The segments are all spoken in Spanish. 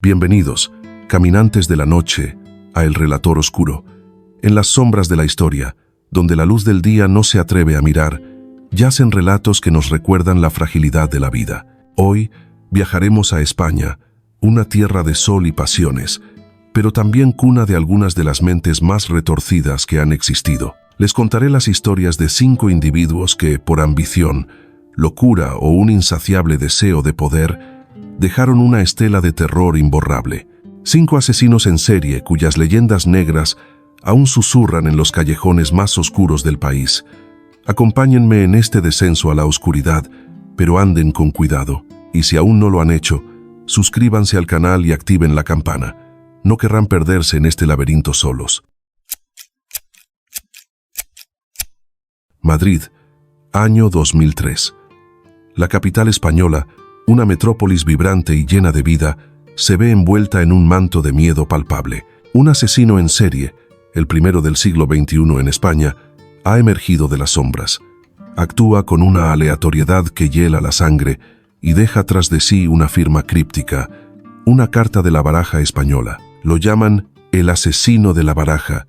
Bienvenidos, caminantes de la noche, a El Relator Oscuro. En las sombras de la historia, donde la luz del día no se atreve a mirar, yacen relatos que nos recuerdan la fragilidad de la vida. Hoy viajaremos a España, una tierra de sol y pasiones, pero también cuna de algunas de las mentes más retorcidas que han existido. Les contaré las historias de 5 individuos que, por ambición, locura o un insaciable deseo de poder, dejaron una estela de terror imborrable. 5 asesinos en serie cuyas leyendas negras aún susurran en los callejones más oscuros del país. Acompáñenme en este descenso a la oscuridad, pero anden con cuidado. Y si aún no lo han hecho, suscríbanse al canal y activen la campana. No querrán perderse en este laberinto solos. Madrid, año 2003. La capital española, una metrópolis vibrante y llena de vida, se ve envuelta en un manto de miedo palpable. Un asesino en serie, el primero del siglo XXI en España, ha emergido de las sombras. Actúa con una aleatoriedad que hiela la sangre y deja tras de sí una firma críptica, una carta de la baraja española. Lo llaman el asesino de la baraja,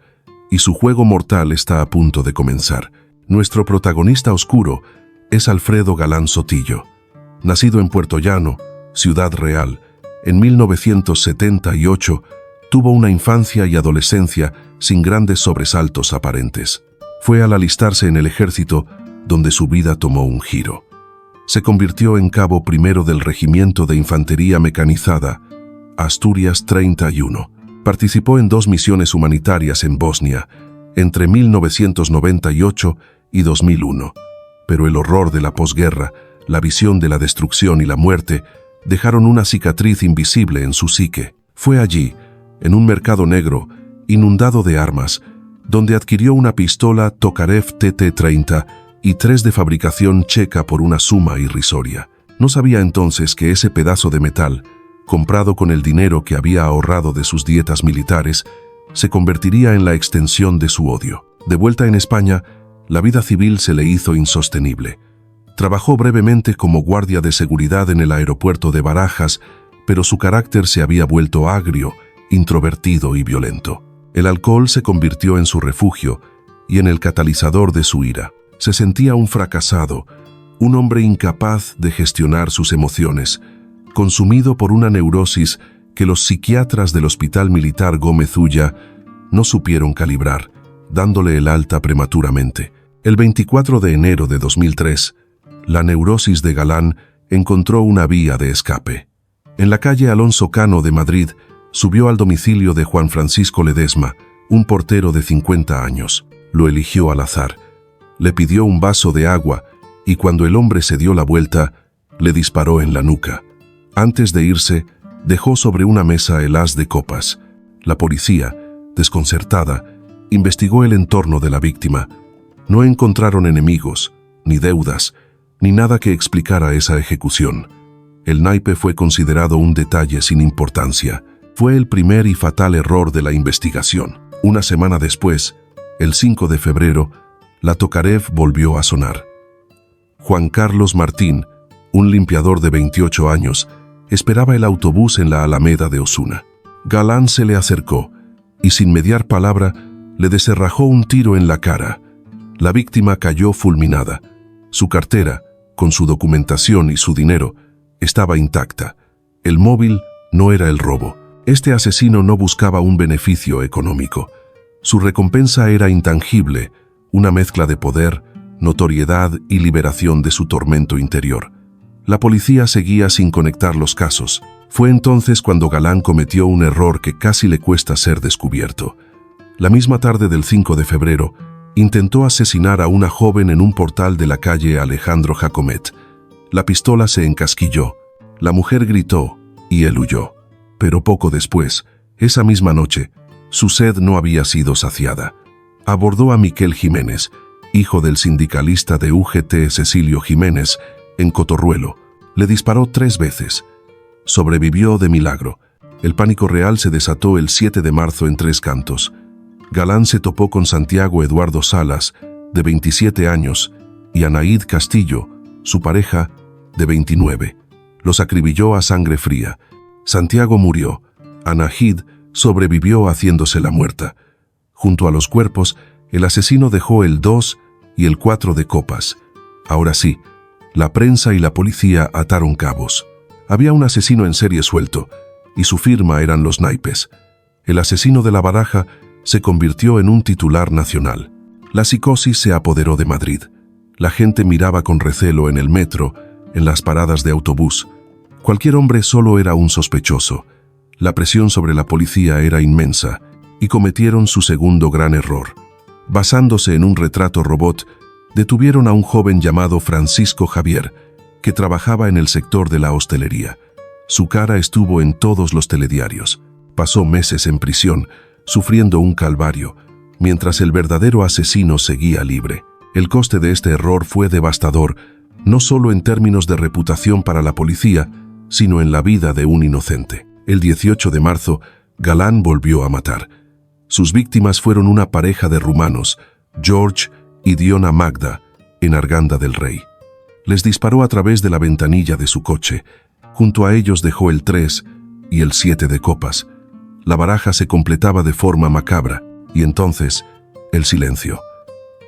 y su juego mortal está a punto de comenzar. Nuestro protagonista oscuro es Alfredo Galán Sotillo. Nacido en Puerto Llano, Ciudad Real, en 1978, tuvo una infancia y adolescencia sin grandes sobresaltos aparentes. Fue al alistarse en el ejército donde su vida tomó un giro. Se convirtió en cabo primero del Regimiento de Infantería Mecanizada, Asturias 31. Participó en 2 misiones humanitarias en Bosnia, entre 1998 y 2001. Pero el horror de la posguerra, la visión de la destrucción y la muerte dejaron una cicatriz invisible en su psique. Fue allí, en un mercado negro, inundado de armas, donde adquirió una pistola Tokarev TT-30 y 3 de fabricación checa por una suma irrisoria. No sabía entonces que ese pedazo de metal, comprado con el dinero que había ahorrado de sus dietas militares, se convertiría en la extensión de su odio. De vuelta en España, la vida civil se le hizo insostenible. Trabajó brevemente como guardia de seguridad en el aeropuerto de Barajas, pero su carácter se había vuelto agrio, introvertido y violento. El alcohol se convirtió en su refugio y en el catalizador de su ira. Se sentía un fracasado, un hombre incapaz de gestionar sus emociones, consumido por una neurosis que los psiquiatras del Hospital Militar Gómez Ulla no supieron calibrar, dándole el alta prematuramente. El 24 de enero de 2003, la neurosis de Galán encontró una vía de escape. En la calle Alonso Cano de Madrid, subió al domicilio de Juan Francisco Ledesma, un portero de 50 años. Lo eligió al azar. Le pidió un vaso de agua y cuando el hombre se dio la vuelta, le disparó en la nuca. Antes de irse, dejó sobre una mesa el as de copas. La policía, desconcertada, investigó el entorno de la víctima. No encontraron enemigos, ni deudas, ni nada que explicara esa ejecución. El naipe fue considerado un detalle sin importancia. Fue el primer y fatal error de la investigación. Una semana después, el 5 de febrero, la Tokarev volvió a sonar. Juan Carlos Martín, un limpiador de 28 años, esperaba el autobús en la Alameda de Osuna. Galán se le acercó y sin mediar palabra le descerrajó un tiro en la cara. La víctima cayó fulminada. Su cartera, con su documentación y su dinero, estaba intacta. El móvil no era el robo. Este asesino no buscaba un beneficio económico. Su recompensa era intangible, una mezcla de poder, notoriedad y liberación de su tormento interior. La policía seguía sin conectar los casos. Fue entonces cuando Galán cometió un error que casi le cuesta ser descubierto. La misma tarde del 5 de febrero, intentó asesinar a una joven en un portal de la calle Alejandro Jacomet. La pistola se encasquilló. La mujer gritó y él huyó. Pero poco después, esa misma noche, su sed no había sido saciada. Abordó a Miquel Jiménez, hijo del sindicalista de UGT Cecilio Jiménez, en Cotorruelo. Le disparó 3 veces. Sobrevivió de milagro. El pánico real se desató el 7 de marzo en Tres Cantos. Galán se topó con Santiago Eduardo Salas, de 27 años, y Anaíd Castillo, su pareja, de 29. Los acribilló a sangre fría. Santiago murió. Anahid sobrevivió haciéndose la muerta. Junto a los cuerpos, el asesino dejó el 2 y el 4 de copas. Ahora sí, la prensa y la policía ataron cabos. Había un asesino en serie suelto, y su firma eran los naipes. El asesino de la Baraja se convirtió en un titular nacional. La psicosis se apoderó de Madrid. La gente miraba con recelo en el metro, en las paradas de autobús. Cualquier hombre solo era un sospechoso. La presión sobre la policía era inmensa, y cometieron su segundo gran error. Basándose en un retrato robot, detuvieron a un joven llamado Francisco Javier, que trabajaba en el sector de la hostelería. Su cara estuvo en todos los telediarios. Pasó meses en prisión, sufriendo un calvario, mientras el verdadero asesino seguía libre. El coste de este error fue devastador, no solo en términos de reputación para la policía, sino en la vida de un inocente. El 18 de marzo, Galán volvió a matar. Sus víctimas fueron una pareja de rumanos, George y Diona Magda, en Arganda del Rey. Les disparó a través de la ventanilla de su coche. Junto a ellos dejó el 3 y el 7 de copas. La baraja se completaba de forma macabra, y entonces, el silencio.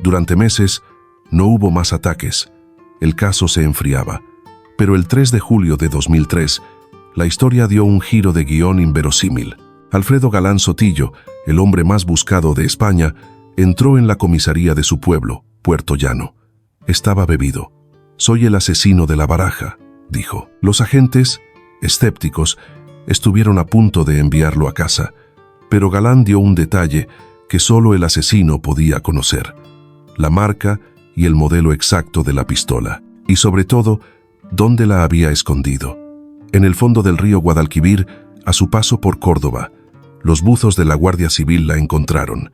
Durante meses, no hubo más ataques. El caso se enfriaba. Pero el 3 de julio de 2003, la historia dio un giro de guión inverosímil. Alfredo Galán Sotillo, el hombre más buscado de España, entró en la comisaría de su pueblo, Puerto Llano. Estaba bebido. «Soy el asesino de la Baraja», dijo. Los agentes, escépticos, estuvieron a punto de enviarlo a casa, pero Galán dio un detalle que solo el asesino podía conocer: la marca y el modelo exacto de la pistola, y sobre todo, dónde la había escondido. En el fondo del río Guadalquivir, a su paso por Córdoba. Los buzos de la Guardia Civil la encontraron.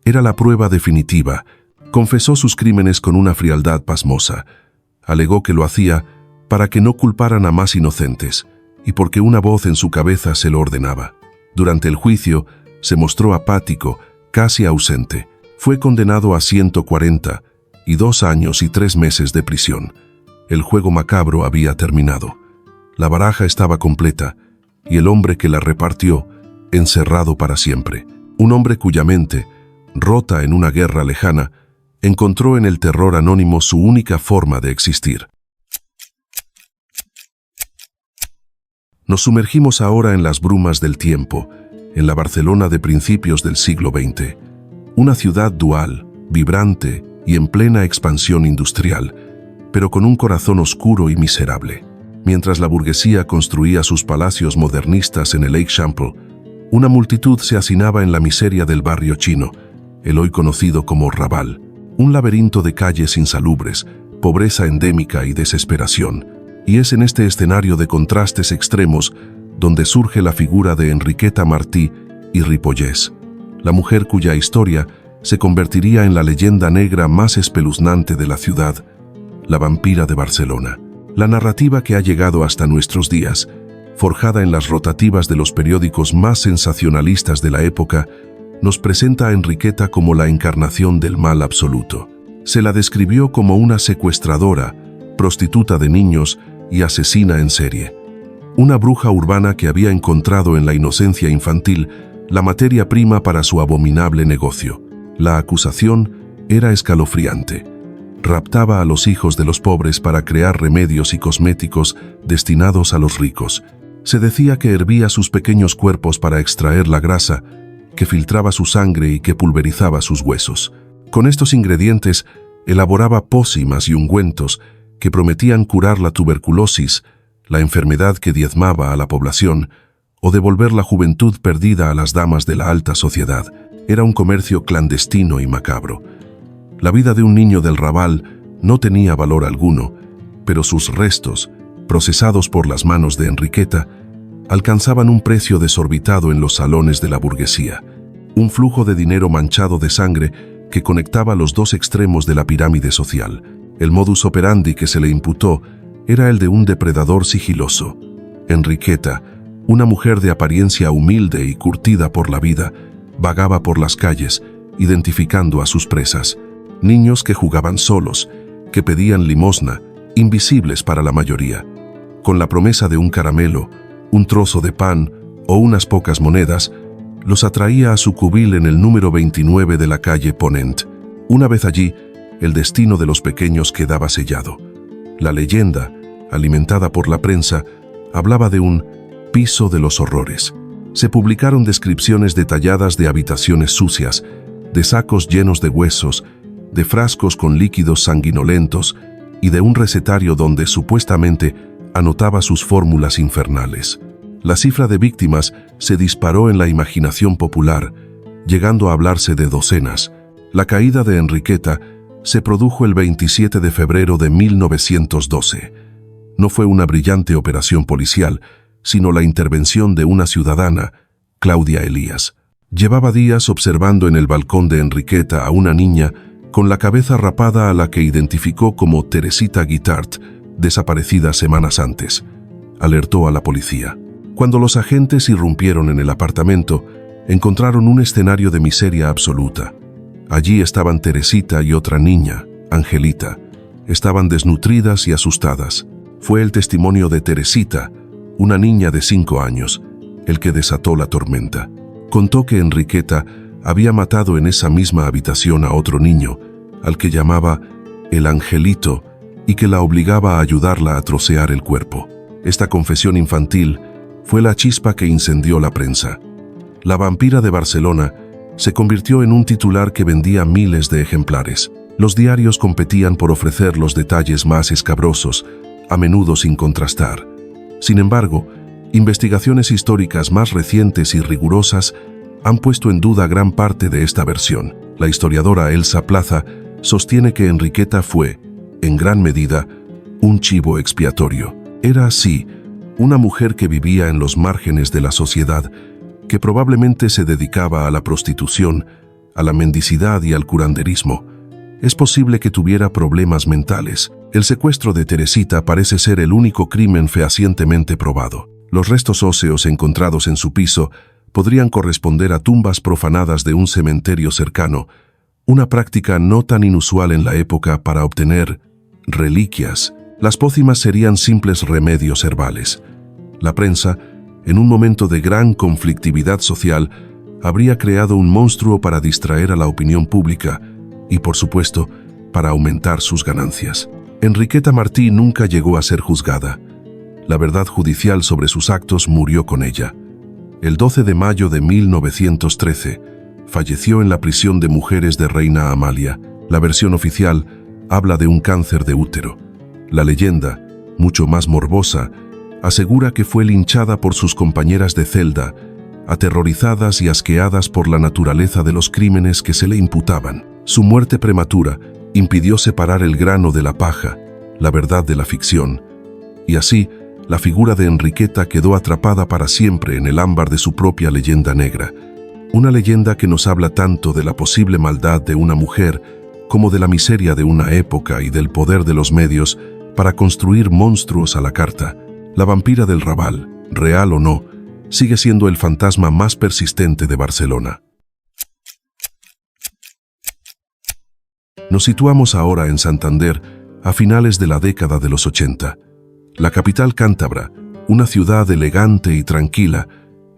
Era la prueba definitiva. Confesó sus crímenes con una frialdad pasmosa. Alegó que lo hacía para que no culparan a más inocentes, y porque una voz en su cabeza se lo ordenaba. Durante el juicio, se mostró apático, casi ausente. Fue condenado a 142 años y 3 meses de prisión. El juego macabro había terminado. La baraja estaba completa, y el hombre que la repartió, encerrado para siempre. Un hombre cuya mente, rota en una guerra lejana, encontró en el terror anónimo su única forma de existir. Nos sumergimos ahora en las brumas del tiempo, en la Barcelona de principios del siglo XX. Una ciudad dual, vibrante y en plena expansión industrial, pero con un corazón oscuro y miserable. Mientras la burguesía construía sus palacios modernistas en el Eixample, una multitud se hacinaba en la miseria del barrio chino, el hoy conocido como Raval, un laberinto de calles insalubres, pobreza endémica y desesperación. Y es en este escenario de contrastes extremos donde surge la figura de Enriqueta Martí y Ripollès, la mujer cuya historia se convertiría en la leyenda negra más espeluznante de la ciudad, la vampira de Barcelona. La narrativa que ha llegado hasta nuestros días, forjada en las rotativas de los periódicos más sensacionalistas de la época, nos presenta a Enriqueta como la encarnación del mal absoluto. Se la describió como una secuestradora, prostituta de niños y asesina en serie. Una bruja urbana que había encontrado en la inocencia infantil la materia prima para su abominable negocio. La acusación era escalofriante. Raptaba a los hijos de los pobres para crear remedios y cosméticos destinados a los ricos. Se decía que hervía sus pequeños cuerpos para extraer la grasa, que filtraba su sangre y que pulverizaba sus huesos. Con estos ingredientes elaboraba pócimas y ungüentos que prometían curar la tuberculosis, la enfermedad que diezmaba a la población, o devolver la juventud perdida a las damas de la alta sociedad. Era un comercio clandestino y macabro. La vida de un niño del Raval no tenía valor alguno, pero sus restos, procesados por las manos de Enriqueta, alcanzaban un precio desorbitado en los salones de la burguesía, un flujo de dinero manchado de sangre que conectaba los dos extremos de la pirámide social. El modus operandi que se le imputó era el de un depredador sigiloso. Enriqueta, una mujer de apariencia humilde y curtida por la vida, vagaba por las calles, identificando a sus presas. Niños que jugaban solos, que pedían limosna, invisibles para la mayoría. Con la promesa de un caramelo un trozo de pan o unas pocas monedas, los atraía a su cubil en el número 29 de la calle Ponent. Una vez allí, el destino de los pequeños quedaba sellado. La leyenda, alimentada por la prensa, hablaba de un piso de los horrores. Se publicaron descripciones detalladas de habitaciones sucias, de sacos llenos de huesos, de frascos con líquidos sanguinolentos y de un recetario donde supuestamente anotaba sus fórmulas infernales. La cifra de víctimas se disparó en la imaginación popular, llegando a hablarse de docenas. La caída de Enriqueta se produjo el 27 de febrero de 1912. No fue una brillante operación policial, sino la intervención de una ciudadana, Claudia Elías. Llevaba días observando en el balcón de Enriqueta a una niña con la cabeza rapada a la que identificó como Teresita Guitart, desaparecida semanas antes. Alertó a la policía. Cuando los agentes irrumpieron en el apartamento, encontraron un escenario de miseria absoluta. Allí estaban Teresita y otra niña, Angelita. Estaban desnutridas y asustadas. Fue el testimonio de Teresita, una niña de 5 años, el que desató la tormenta. Contó que Enriqueta había matado en esa misma habitación a otro niño, al que llamaba el Angelito, y que la obligaba a ayudarla a trocear el cuerpo. Esta confesión infantil fue la chispa que incendió la prensa. La vampira de Barcelona se convirtió en un titular que vendía miles de ejemplares. Los diarios competían por ofrecer los detalles más escabrosos, a menudo sin contrastar. Sin embargo, investigaciones históricas más recientes y rigurosas han puesto en duda gran parte de esta versión. La historiadora Elsa Plaza sostiene que Enriqueta fue, en gran medida, un chivo expiatorio. Era así, una mujer que vivía en los márgenes de la sociedad, que probablemente se dedicaba a la prostitución, a la mendicidad y al curanderismo. Es posible que tuviera problemas mentales. El secuestro de Teresita parece ser el único crimen fehacientemente probado. Los restos óseos encontrados en su piso podrían corresponder a tumbas profanadas de un cementerio cercano, una práctica no tan inusual en la época para obtener reliquias. Las pócimas serían simples remedios herbales. La prensa, en un momento de gran conflictividad social, habría creado un monstruo para distraer a la opinión pública y, por supuesto, para aumentar sus ganancias. Enriqueta Martí nunca llegó a ser juzgada. La verdad judicial sobre sus actos murió con ella. El 12 de mayo de 1913, falleció en la prisión de mujeres de Reina Amalia. La versión oficial habla de un cáncer de útero. La leyenda, mucho más morbosa, asegura que fue linchada por sus compañeras de celda, aterrorizadas y asqueadas por la naturaleza de los crímenes que se le imputaban. Su muerte prematura impidió separar el grano de la paja, la verdad de la ficción, y así la figura de Enriqueta quedó atrapada para siempre en el ámbar de su propia leyenda negra. Una leyenda que nos habla tanto de la posible maldad de una mujer como de la miseria de una época y del poder de los medios para construir monstruos a la carta. La vampira del Raval, real o no, sigue siendo el fantasma más persistente de Barcelona. Nos situamos ahora en Santander, a finales de la década de los 80. La capital cántabra, una ciudad elegante y tranquila,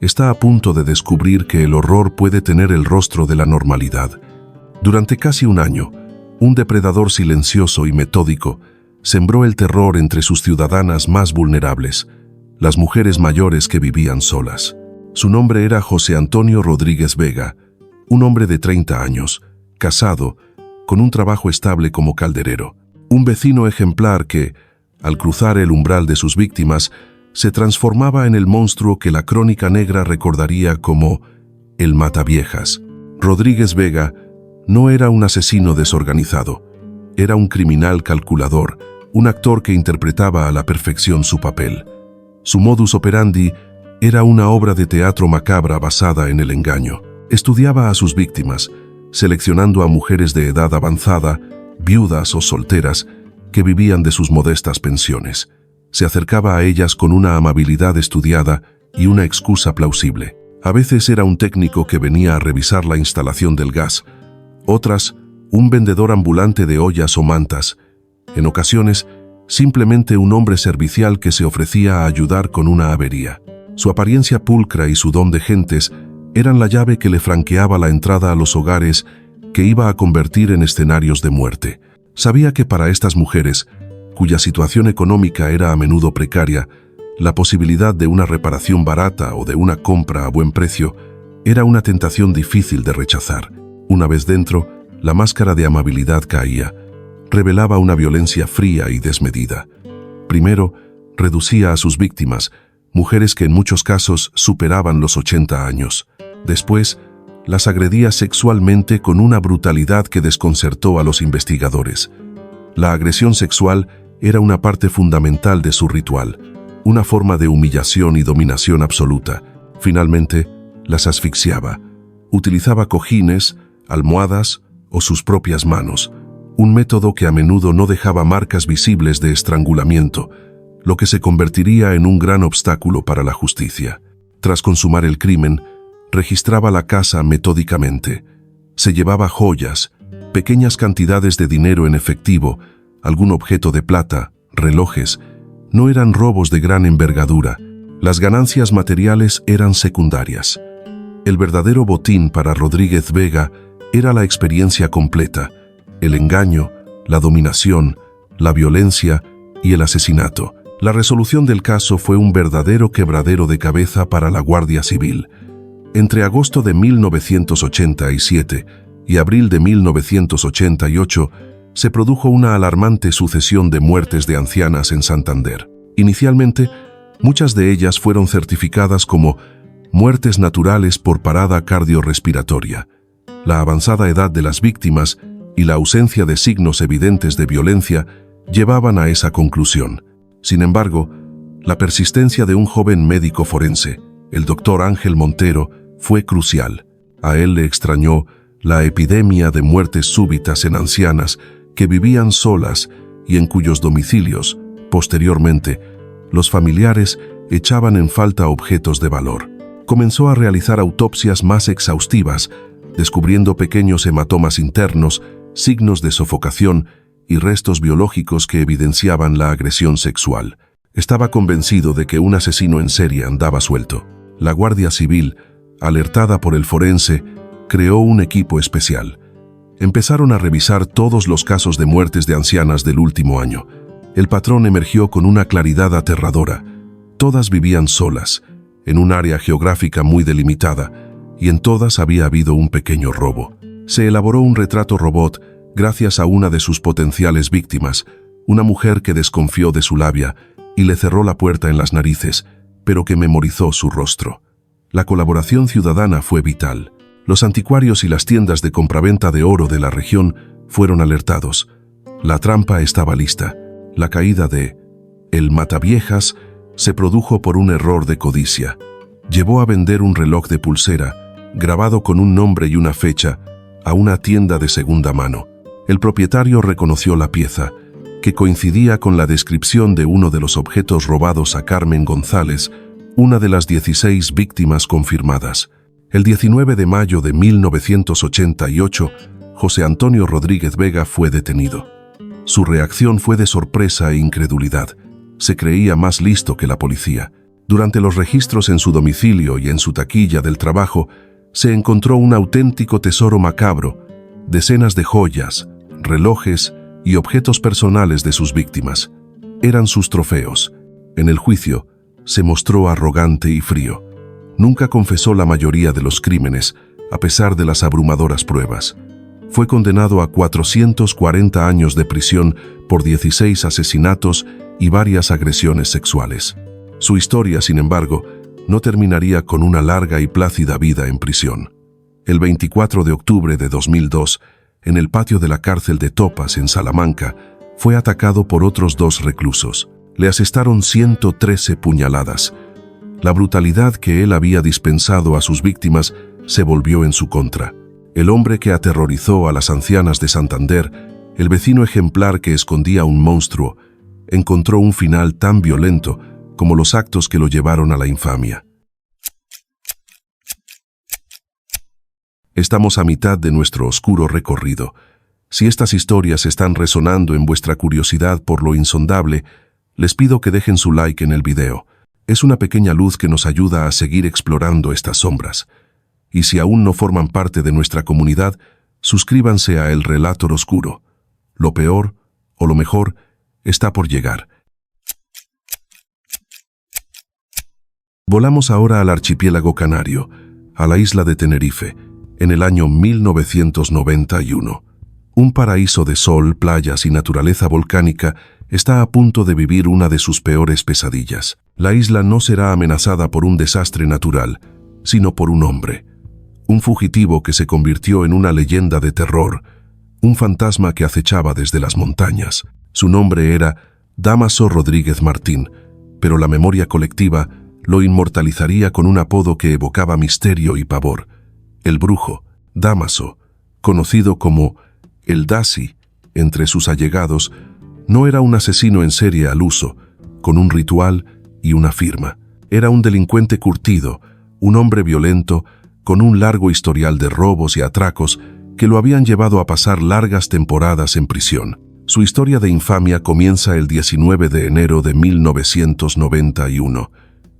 está a punto de descubrir que el horror puede tener el rostro de la normalidad. Durante casi un año, un depredador silencioso y metódico sembró el terror entre sus ciudadanas más vulnerables, las mujeres mayores que vivían solas. Su nombre era José Antonio Rodríguez Vega, un hombre de 30 años, casado, con un trabajo estable como calderero. Un vecino ejemplar que, al cruzar el umbral de sus víctimas, se transformaba en el monstruo que la crónica negra recordaría como el Mataviejas. Rodríguez Vega no era un asesino desorganizado, era un criminal calculador, un actor que interpretaba a la perfección su papel. Su modus operandi era una obra de teatro macabra basada en el engaño. Estudiaba a sus víctimas, seleccionando a mujeres de edad avanzada, viudas o solteras, que vivían de sus modestas pensiones. Se acercaba a ellas con una amabilidad estudiada y una excusa plausible. A veces era un técnico que venía a revisar la instalación del gas, otras, un vendedor ambulante de ollas o mantas. En ocasiones, simplemente un hombre servicial que se ofrecía a ayudar con una avería. Su apariencia pulcra y su don de gentes eran la llave que le franqueaba la entrada a los hogares que iba a convertir en escenarios de muerte. Sabía que para estas mujeres, cuya situación económica era a menudo precaria, la posibilidad de una reparación barata o de una compra a buen precio era una tentación difícil de rechazar. Una vez dentro, la máscara de amabilidad caía. Revelaba una violencia fría y desmedida. Primero, reducía a sus víctimas, mujeres que en muchos casos superaban los 80 años. Después, las agredía sexualmente con una brutalidad que desconcertó a los investigadores. La agresión sexual era una parte fundamental de su ritual, una forma de humillación y dominación absoluta. Finalmente, las asfixiaba. Utilizaba cojines, almohadas o sus propias manos, un método que a menudo no dejaba marcas visibles de estrangulamiento, lo que se convertiría en un gran obstáculo para la justicia. Tras consumar el crimen, registraba la casa metódicamente. Se llevaba joyas, pequeñas cantidades de dinero en efectivo, algún objeto de plata, relojes. No eran robos de gran envergadura. Las ganancias materiales eran secundarias. El verdadero botín para Rodríguez Vega era la experiencia completa, el engaño, la dominación, la violencia y el asesinato. La resolución del caso fue un verdadero quebradero de cabeza para la Guardia Civil. Entre agosto de 1987 y abril de 1988 se produjo una alarmante sucesión de muertes de ancianas en Santander. Inicialmente, muchas de ellas fueron certificadas como muertes naturales por parada cardiorrespiratoria. La avanzada edad de las víctimas y la ausencia de signos evidentes de violencia llevaban a esa conclusión. Sin embargo, la persistencia de un joven médico forense, el doctor Ángel Montero, fue crucial. A él le extrañó la epidemia de muertes súbitas en ancianas que vivían solas y en cuyos domicilios, posteriormente, los familiares echaban en falta objetos de valor. Comenzó a realizar autopsias más exhaustivas, descubriendo pequeños hematomas internos, signos de sofocación y restos biológicos que evidenciaban la agresión sexual. Estaba convencido de que un asesino en serie andaba suelto. La Guardia Civil, alertada por el forense, creó un equipo especial. Empezaron a revisar todos los casos de muertes de ancianas del último año. El patrón emergió con una claridad aterradora. Todas vivían solas, en un área geográfica muy delimitada, y en todas había habido un pequeño robo. Se elaboró un retrato robot gracias a una de sus potenciales víctimas, una mujer que desconfió de su labia y le cerró la puerta en las narices, pero que memorizó su rostro. La colaboración ciudadana fue vital. Los anticuarios y las tiendas de compraventa de oro de la región fueron alertados. La trampa estaba lista. La caída de El Mataviejas se produjo por un error de codicia. Llevó a vender un reloj de pulsera, grabado con un nombre y una fecha, a una tienda de segunda mano. El propietario reconoció la pieza, que coincidía con la descripción de uno de los objetos robados a Carmen González, una de las 16 víctimas confirmadas. El 19 de mayo de 1988, José Antonio Rodríguez Vega fue detenido. Su reacción fue de sorpresa e incredulidad. Se creía más listo que la policía. Durante los registros en su domicilio y en su taquilla del trabajo, se encontró un auténtico tesoro macabro, decenas de joyas, relojes y objetos personales de sus víctimas. Eran sus trofeos. En el juicio, se mostró arrogante y frío. Nunca confesó la mayoría de los crímenes, a pesar de las abrumadoras pruebas. Fue condenado a 440 años de prisión por 16 asesinatos y varias agresiones sexuales. Su historia, sin embargo, no terminaría con una larga y plácida vida en prisión. El 24 de octubre de 2002, en el patio de la cárcel de Topas, en Salamanca, fue atacado por otros 2 reclusos. Le asestaron 113 puñaladas. La brutalidad que él había dispensado a sus víctimas se volvió en su contra. El hombre que aterrorizó a las ancianas de Santander, el vecino ejemplar que escondía un monstruo, encontró un final tan violento como los actos que lo llevaron a la infamia. Estamos a mitad de nuestro oscuro recorrido. Si estas historias están resonando en vuestra curiosidad por lo insondable, les pido que dejen su like en el video. Es una pequeña luz que nos ayuda a seguir explorando estas sombras. Y si aún no forman parte de nuestra comunidad, suscríbanse a El Relator Oscuro. Lo peor, o lo mejor, está por llegar. Volamos ahora al archipiélago canario, a la isla de Tenerife, en el año 1991. Un paraíso de sol, playas y naturaleza volcánica está a punto de vivir una de sus peores pesadillas. La isla no será amenazada por un desastre natural, sino por un hombre. Un fugitivo que se convirtió en una leyenda de terror, un fantasma que acechaba desde las montañas. Su nombre era Dámaso Rodríguez Martín, pero la memoria colectiva lo inmortalizaría con un apodo que evocaba misterio y pavor: el brujo. Dámaso, conocido como el Dasi entre sus allegados, no era un asesino en serie al uso, con un ritual y una firma. Era un delincuente curtido, un hombre violento, con un largo historial de robos y atracos que lo habían llevado a pasar largas temporadas en prisión. Su historia de infamia comienza el 19 de enero de 1991,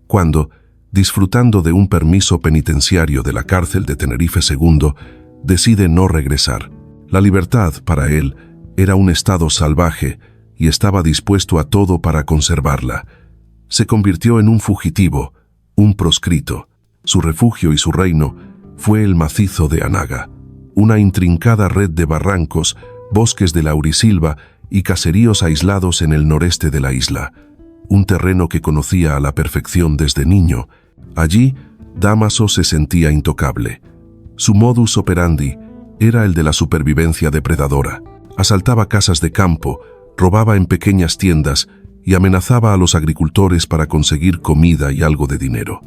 cuando, disfrutando de un permiso penitenciario de la cárcel de Tenerife II, decide no regresar. La libertad, para él, era un estado salvaje y estaba dispuesto a todo para conservarla. Se convirtió en un fugitivo, un proscrito. Su refugio y su reino fue el macizo de Anaga, una intrincada red de barrancos, bosques de laurisilva y caseríos aislados en el noreste de la isla. Un terreno que conocía a la perfección desde niño. Allí, Dámaso se sentía intocable. Su modus operandi era el de la supervivencia depredadora. Asaltaba casas de campo, robaba en pequeñas tiendas y amenazaba a los agricultores para conseguir comida y algo de dinero.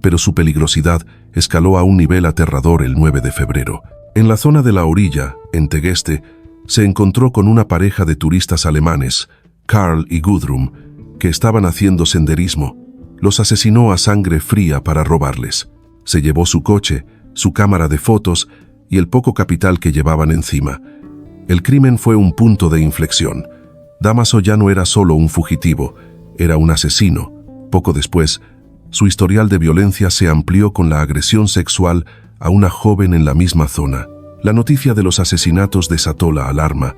Pero su peligrosidad escaló a un nivel aterrador el 9 de febrero. En la zona de la orilla, en Tegueste, se encontró con una pareja de turistas alemanes, Karl y Gudrun, que estaban haciendo senderismo. Los asesinó a sangre fría para robarles. Se llevó su coche, su cámara de fotos y el poco capital que llevaban encima. El crimen fue un punto de inflexión. Dámaso ya no era solo un fugitivo, era un asesino. Poco después, su historial de violencia se amplió con la agresión sexual a una joven en la misma zona. La noticia de los asesinatos desató la alarma,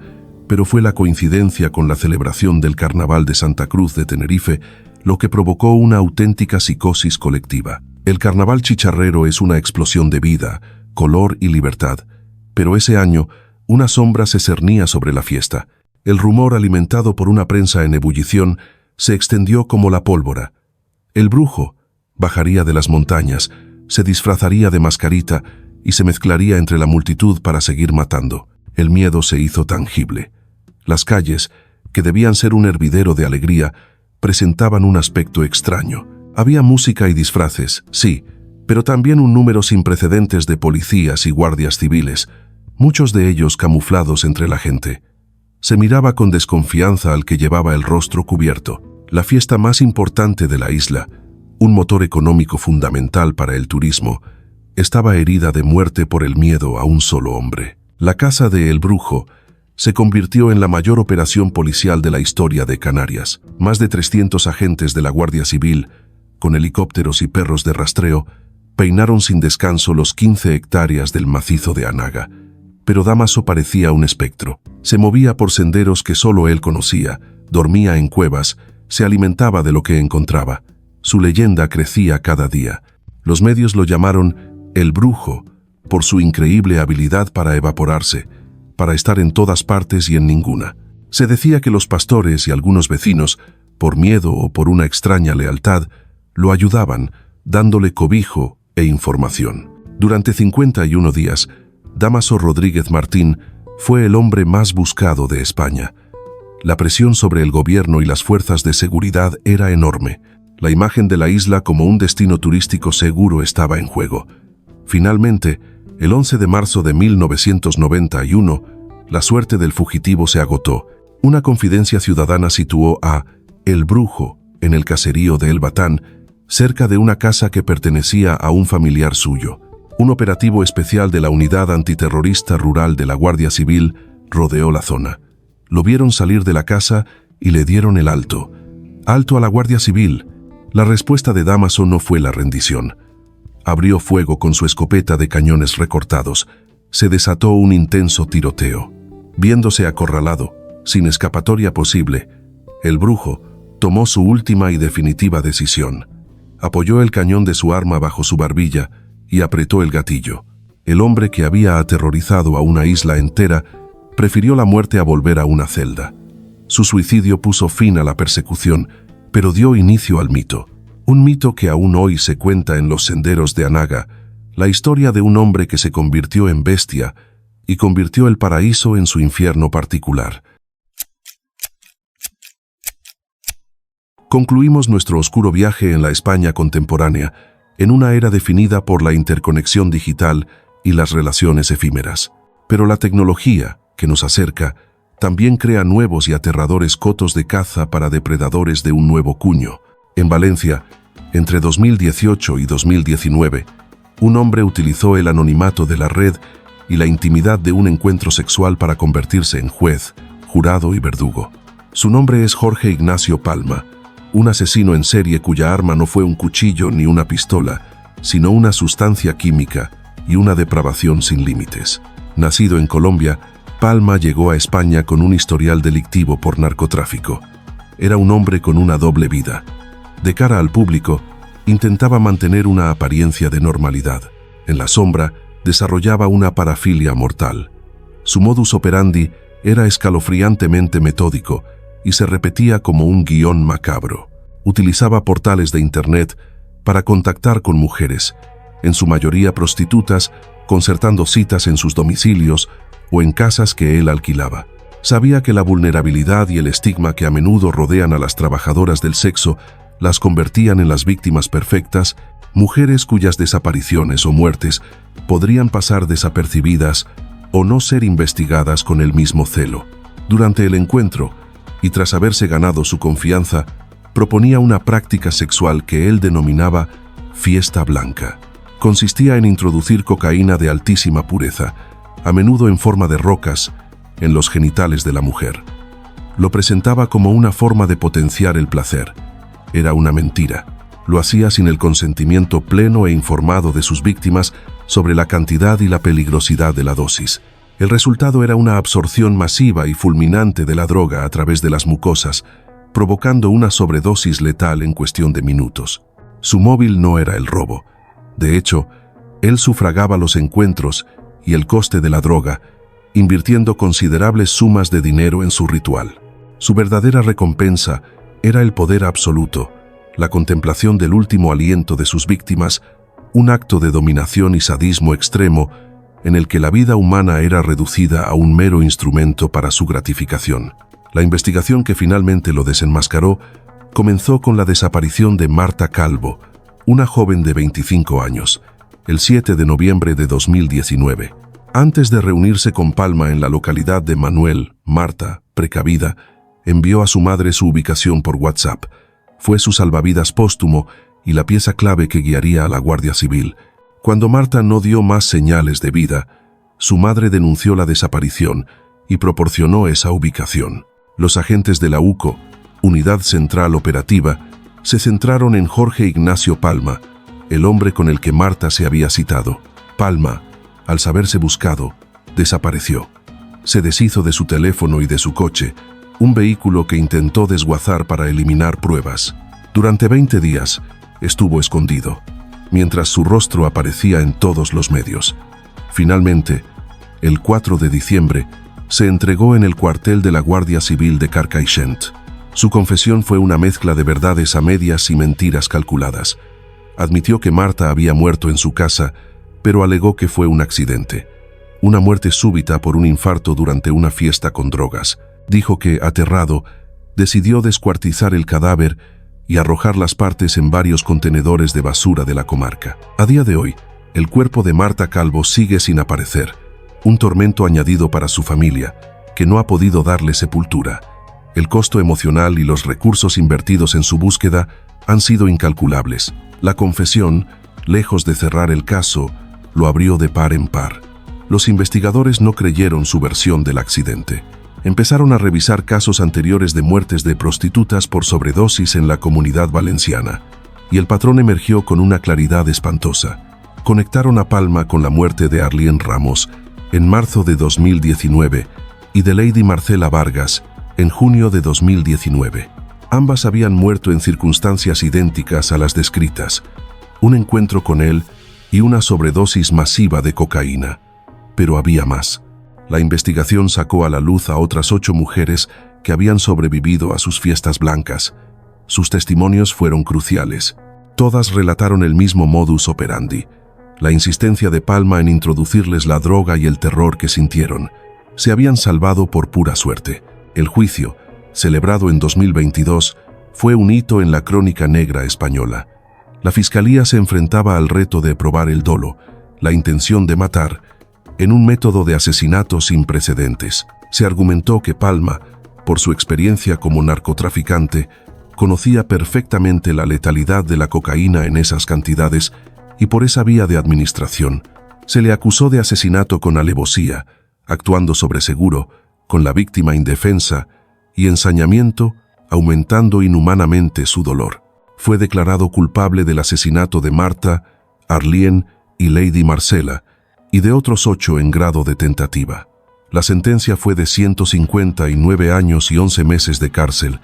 pero fue la coincidencia con la celebración del Carnaval de Santa Cruz de Tenerife lo que provocó una auténtica psicosis colectiva. El carnaval chicharrero es una explosión de vida, color y libertad, pero ese año una sombra se cernía sobre la fiesta. El rumor, alimentado por una prensa en ebullición, se extendió como la pólvora. El brujo bajaría de las montañas, se disfrazaría de mascarita y se mezclaría entre la multitud para seguir matando. El miedo se hizo tangible. Las calles, que debían ser un hervidero de alegría, presentaban un aspecto extraño. Había música y disfraces, sí, pero también un número sin precedentes de policías y guardias civiles, muchos de ellos camuflados entre la gente. Se miraba con desconfianza al que llevaba el rostro cubierto. La fiesta más importante de la isla, un motor económico fundamental para el turismo, estaba herida de muerte por el miedo a un solo hombre. La casa de El Brujo se convirtió en la mayor operación policial de la historia de Canarias. Más de 300 agentes de la Guardia Civil, con helicópteros y perros de rastreo, peinaron sin descanso los 15 hectáreas del macizo de Anaga. Pero Dámaso parecía un espectro. Se movía por senderos que solo él conocía, dormía en cuevas, se alimentaba de lo que encontraba. Su leyenda crecía cada día. Los medios lo llamaron El Brujo por su increíble habilidad para evaporarse, para estar en todas partes y en ninguna. Se decía que los pastores y algunos vecinos, por miedo o por una extraña lealtad, lo ayudaban, dándole cobijo e información. Durante 51 días, Dámaso Rodríguez Martín fue el hombre más buscado de España. La presión sobre el gobierno y las fuerzas de seguridad era enorme. La imagen de la isla como un destino turístico seguro estaba en juego. Finalmente, el 11 de marzo de 1991, la suerte del fugitivo se agotó. Una confidencia ciudadana situó a El Brujo en el caserío de El Batán, cerca de una casa que pertenecía a un familiar suyo. Un operativo especial de la Unidad Antiterrorista Rural de la Guardia Civil rodeó la zona. Lo vieron salir de la casa y le dieron el alto. «Alto a la Guardia Civil», La respuesta de Dámaso no fue la rendición. Abrió fuego con su escopeta de cañones recortados. Se desató un intenso tiroteo. Viéndose acorralado, sin escapatoria posible, el brujo tomó su última y definitiva decisión. Apoyó el cañón de su arma bajo su barbilla y apretó el gatillo. El hombre que había aterrorizado a una isla entera prefirió la muerte a volver a una celda. Su suicidio puso fin a la persecución, pero dio inicio al mito. Un mito que aún hoy se cuenta en los senderos de Anaga, la historia de un hombre que se convirtió en bestia y convirtió el paraíso en su infierno particular. Concluimos nuestro oscuro viaje en la España contemporánea, en una era definida por la interconexión digital y las relaciones efímeras. Pero la tecnología, que nos acerca, también crea nuevos y aterradores cotos de caza para depredadores de un nuevo cuño. En Valencia, entre 2018 y 2019, un hombre utilizó el anonimato de la red y la intimidad de un encuentro sexual para convertirse en juez, jurado y verdugo. Su nombre es Jorge Ignacio Palma, un asesino en serie cuya arma no fue un cuchillo ni una pistola, sino una sustancia química y una depravación sin límites. Nacido en Colombia, Palma llegó a España con un historial delictivo por narcotráfico. Era un hombre con una doble vida. De cara al público, intentaba mantener una apariencia de normalidad. En la sombra, desarrollaba una parafilia mortal. Su modus operandi era escalofriantemente metódico y se repetía como un guión macabro. Utilizaba portales de Internet para contactar con mujeres, en su mayoría prostitutas, concertando citas en sus domicilios o en casas que él alquilaba. Sabía que la vulnerabilidad y el estigma que a menudo rodean a las trabajadoras del sexo las convertían en las víctimas perfectas, mujeres cuyas desapariciones o muertes podrían pasar desapercibidas o no ser investigadas con el mismo celo. Durante el encuentro, y tras haberse ganado su confianza, proponía una práctica sexual que él denominaba fiesta blanca. Consistía en introducir cocaína de altísima pureza, a menudo en forma de rocas, en los genitales de la mujer. Lo presentaba como una forma de potenciar el placer. Era una mentira. Lo hacía sin el consentimiento pleno e informado de sus víctimas sobre la cantidad y la peligrosidad de la dosis. El resultado era una absorción masiva y fulminante de la droga a través de las mucosas, provocando una sobredosis letal en cuestión de minutos. Su móvil no era el robo. De hecho, él sufragaba los encuentros y el coste de la droga, invirtiendo considerables sumas de dinero en su ritual. Su verdadera recompensa era el poder absoluto, la contemplación del último aliento de sus víctimas, un acto de dominación y sadismo extremo en el que la vida humana era reducida a un mero instrumento para su gratificación. La investigación que finalmente lo desenmascaró comenzó con la desaparición de Marta Calvo, una joven de 25 años, el 7 de noviembre de 2019. Antes de reunirse con Palma en la localidad de Manuel, Marta, precavida, envió a su madre su ubicación por WhatsApp. Fue su salvavidas póstumo y la pieza clave que guiaría a la Guardia Civil. Cuando Marta no dio más señales de vida, su madre denunció la desaparición y proporcionó esa ubicación. Los agentes de la UCO, Unidad Central Operativa, se centraron en Jorge Ignacio Palma, el hombre con el que Marta se había citado. Palma, al saberse buscado, desapareció. Se deshizo de su teléfono y de su coche, un vehículo que intentó desguazar para eliminar pruebas. Durante 20 días estuvo escondido, mientras su rostro aparecía en todos los medios. Finalmente, el 4 de diciembre, se entregó en el cuartel de la Guardia Civil de Carcaixent. Su confesión fue una mezcla de verdades a medias y mentiras calculadas. Admitió que Marta había muerto en su casa, pero alegó que fue un accidente, una muerte súbita por un infarto durante una fiesta con drogas. Dijo que, aterrado, decidió descuartizar el cadáver y arrojar las partes en varios contenedores de basura de la comarca. A día de hoy, el cuerpo de Marta Calvo sigue sin aparecer, un tormento añadido para su familia, que no ha podido darle sepultura. El costo emocional y los recursos invertidos en su búsqueda han sido incalculables. La confesión, lejos de cerrar el caso, lo abrió de par en par. Los investigadores no creyeron su versión del accidente. Empezaron a revisar casos anteriores de muertes de prostitutas por sobredosis en la Comunidad Valenciana. y el patrón emergió con una claridad espantosa. Conectaron a Palma con la muerte de Arlene Ramos en marzo de 2019 y de Lady Marcela Vargas en junio de 2019. Ambas habían muerto en circunstancias idénticas a las descritas, un encuentro con él y una sobredosis masiva de cocaína. Pero había más. La investigación sacó a la luz a otras 8 mujeres que habían sobrevivido a sus fiestas blancas. Sus testimonios fueron cruciales. Todas relataron el mismo modus operandi, la insistencia de Palma en introducirles la droga y el terror que sintieron. Se habían salvado por pura suerte. El juicio, celebrado en 2022, fue un hito en la crónica negra española. La fiscalía se enfrentaba al reto de probar el dolo, la intención de matar, en un método de asesinato sin precedentes. Se argumentó que Palma, por su experiencia como narcotraficante, conocía perfectamente la letalidad de la cocaína en esas cantidades y por esa vía de administración. Se le acusó de asesinato con alevosía, actuando sobre seguro, con la víctima indefensa, y ensañamiento, aumentando inhumanamente su dolor. Fue declarado culpable del asesinato de Marta, Arlene y Lady Marcela, y de otros 8 en grado de tentativa. La sentencia fue de 159 años y 11 meses de cárcel.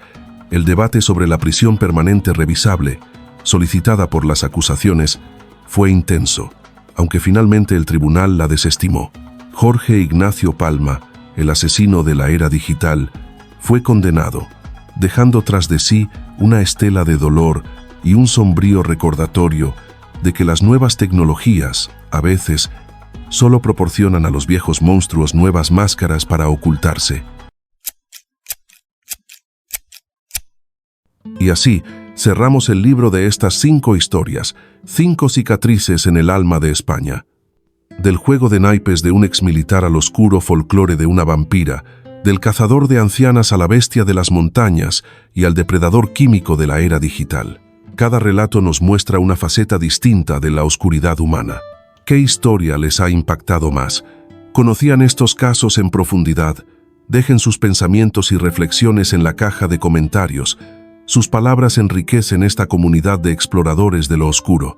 El debate sobre la prisión permanente revisable, solicitada por las acusaciones, fue intenso, aunque finalmente el tribunal la desestimó. Jorge Ignacio Palma, el asesino de la era digital, fue condenado, dejando tras de sí una estela de dolor y un sombrío recordatorio de que las nuevas tecnologías, a veces, solo proporcionan a los viejos monstruos nuevas máscaras para ocultarse. Y así, cerramos el libro de estas 5 historias, 5 cicatrices en el alma de España. Del juego de naipes de un exmilitar al oscuro folclore de una vampira, del cazador de ancianas a la bestia de las montañas y al depredador químico de la era digital. Cada relato nos muestra una faceta distinta de la oscuridad humana. ¿Qué historia les ha impactado más? ¿Conocían estos casos en profundidad? Dejen sus pensamientos y reflexiones en la caja de comentarios. Sus palabras enriquecen esta comunidad de exploradores de lo oscuro.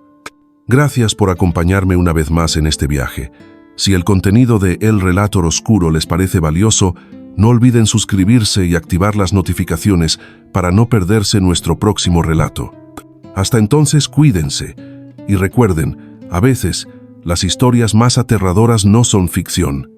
Gracias por acompañarme una vez más en este viaje. Si el contenido de El Relator Oscuro les parece valioso, no olviden suscribirse y activar las notificaciones para no perderse nuestro próximo relato. Hasta entonces, cuídense. Y recuerden, a veces, las historias más aterradoras no son ficción.